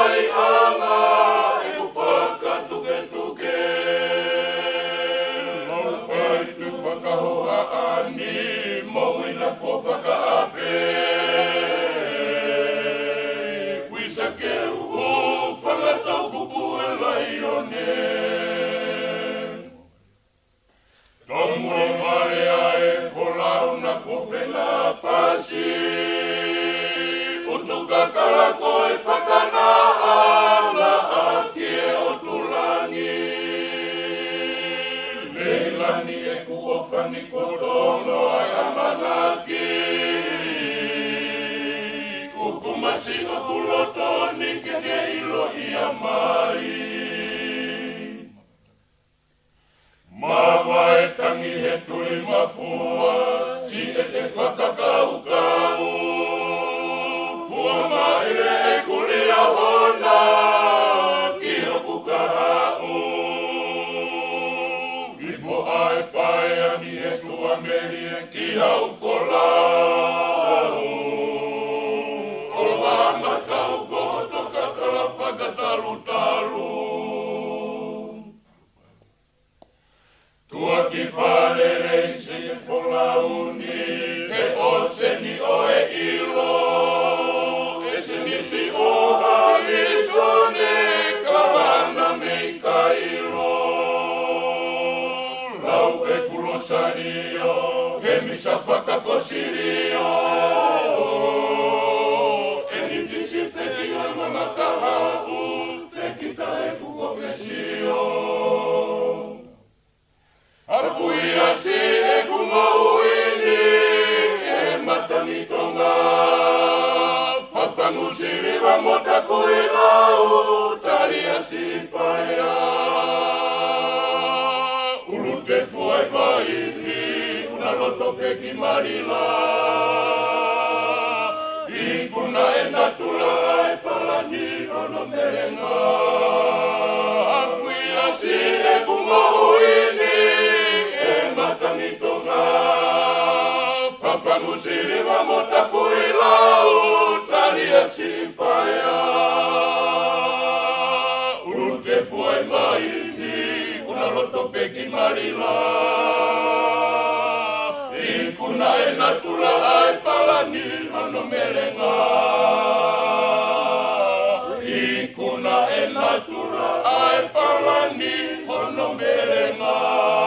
ai anga e ku whakatuke-tuke. Pai tu whakahoa ani mawina ko whakaape. Wisa ke uho whangatau kupu e laione. Tomu e marea e wholau na kowhena pasi. Utuka kalako e whakanaanga aki e o tulangi. Leilani e kuofani kodono ai amanaki. Kukumasi o kulotoni kenge ilo ia mai. Mawa e tangi he tuli mafua, si e te whakakau-kau. Fua maire e kulia hona, ki hoku kahau. Ifo ai pai ani e tua meri e ki au wholau. O wama tau koto kakala whakatalu-talu. Tua ki whare reise e wholauni, e o seni o e ilo. E seni si o harisone, kahana mei ka ilo. Lau e kulosario, he misa whakakosirio. E nitisi peti ai mga kahau, whekita e kukofesio. Apui asi e kumauini e matani tonga. Whawhangusiri wa mota kuilau tari asi paia. Ulute fuai maini una roto peki marila. Ikuna e natula ai palani ono merenga. Apui asi e kumauini Matanitonga, whawhangusiri wa mota kuilau, tari asi paia. Urute fuai maini, una roto peki marila. Ikuna e natula ai palani ano merenga. Ikuna e natula ai palani ano merenga.